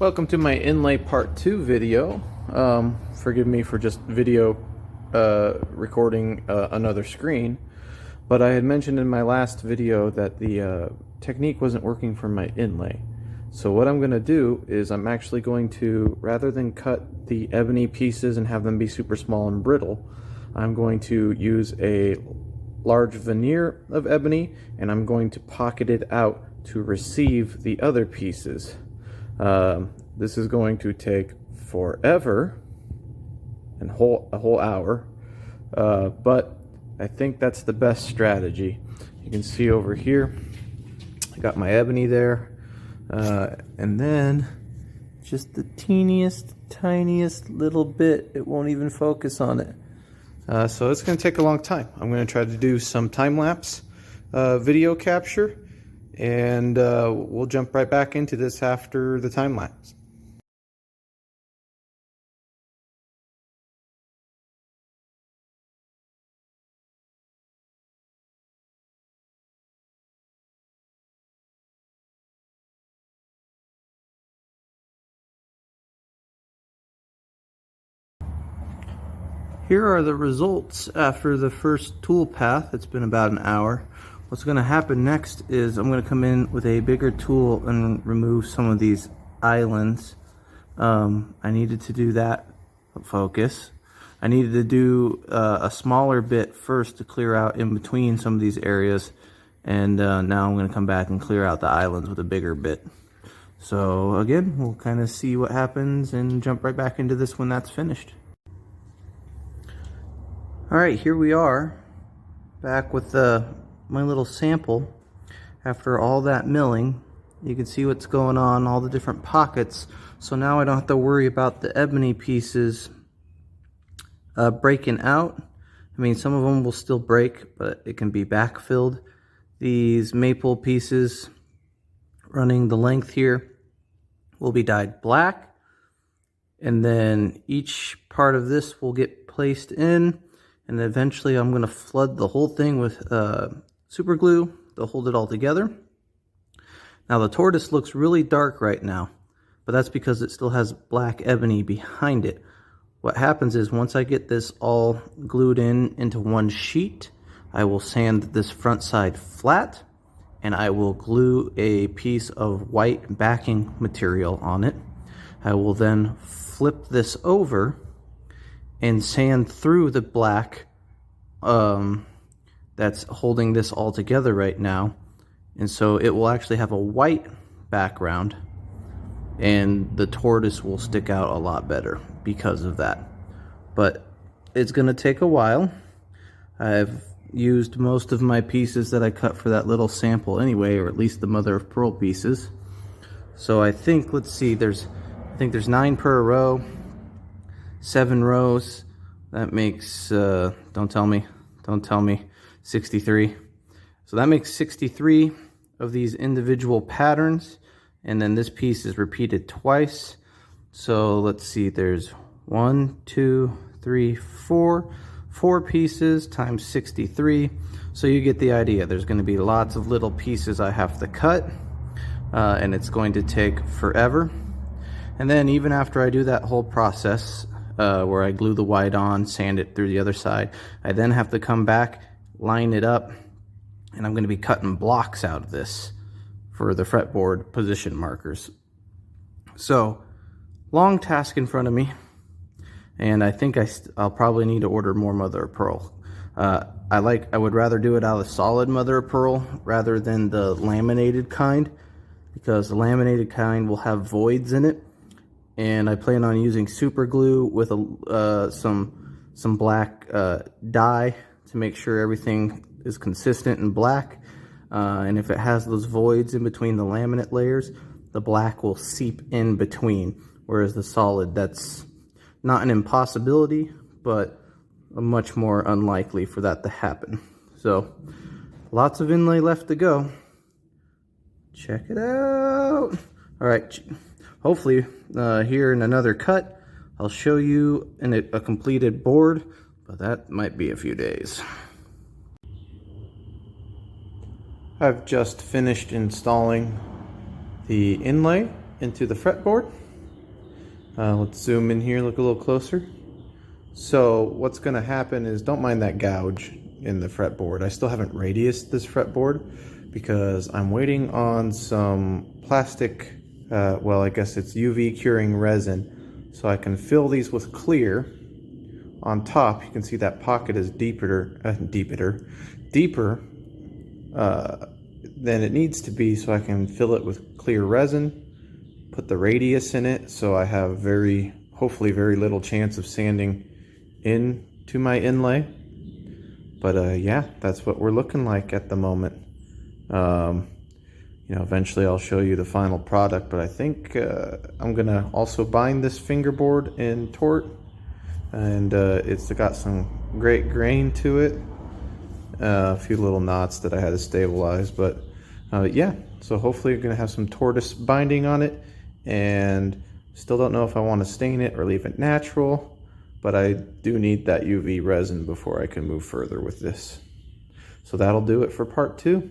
Welcome to my Inlay Part 2 video. Forgive me for just video recording another screen, but I had mentioned in my last video that the technique wasn't working for my inlay. So what I'm going to do is I'm actually going to, rather than cut the ebony pieces and have them be super small and brittle, I'm going to use a large veneer of ebony and I'm going to pocket it out to receive the other pieces. This is going to take forever and a whole hour, but I think that's the best strategy. You can see over here I got my ebony there, and then just the teeniest tiniest little bit, it won't even focus on it, so it's going to take a long time. I'm going to try to do some time-lapse video capture, and we'll jump right back into this after the time lapse. Here are the results after the first tool path. It's been about an hour. What's going to happen next is I'm going to come in with a bigger tool and remove some of these islands. I needed to do that. Focus. I needed to do a smaller bit first to clear out in between some of these areas, and now I'm going to come back and clear out the islands with a bigger bit. So again, we'll kind of see what happens and jump right back into this when that's finished. Alright, here we are back with my little sample. After all that milling, you can see what's going on, all the different pockets. So now I don't have to worry about the ebony pieces breaking out. I mean, some of them will still break, but it can be backfilled. These maple pieces running the length here will be dyed black, and then each part of this will get placed in, and eventually I'm going to flood the whole thing with super glue to hold it all together. Now the tortoise looks really dark right now, but that's because it still has black ebony behind it. What happens is once I get this all glued into one sheet, I will sand this front side flat, and I will glue a piece of white backing material on it. I will then flip this over and sand through the black that's holding this all together right now, and so it will actually have a white background, and the tortoise will stick out a lot better because of that. But it's going to take a while. I've used most of my pieces that I cut for that little sample anyway, or at least the mother of pearl pieces. So I think, let's see, I think there's 9 per row, 7 rows. That makes don't tell me 63. So that makes 63 of these individual patterns, and then this piece is repeated twice. So let's see, there's 1, 2, 3, 4 pieces times 63. So you get the idea. There's going to be lots of little pieces I have to cut, and it's going to take forever. And then even after I do that whole process, where I glue the white on, sand it through the other side, I then have to come back, line it up, and I'm going to be cutting blocks out of this for the fretboard position markers. So, long task in front of me, and I think I'll probably need to order more mother of pearl. I would rather do it out of solid mother of pearl rather than the laminated kind, because the laminated kind will have voids in it, and I plan on using super glue with some black dye to make sure everything is consistent and black, and if it has those voids in between the laminate layers, the black will seep in between, whereas the solid, that's not an impossibility, but much more unlikely for that to happen. So lots of inlay left to go. Check it out. All right, hopefully here in another cut I'll show you a completed board, but that might be a few days. I've just finished installing the inlay into the fretboard. Let's zoom in here, look a little closer. So what's going to happen is, don't mind that gouge in the fretboard. I still haven't radiused this fretboard because I'm waiting on some plastic, well, I guess it's UV curing resin, so I can fill these with clear. On top, you can see that pocket is deeper than it needs to be, so I can fill it with clear resin, put the radius in it, so I have hopefully very little chance of sanding into my inlay. But yeah, that's what we're looking like at the moment. You know, eventually I'll show you the final product, but I think I'm gonna also bind this fingerboard in Tort, and it's got some great grain to it. A few little knots that I had to stabilize, but yeah, so hopefully you're gonna have some tortoise binding on it, and still don't know if I want to stain it or leave it natural, but I do need that UV resin before I can move further with this. So that'll do it for part 2.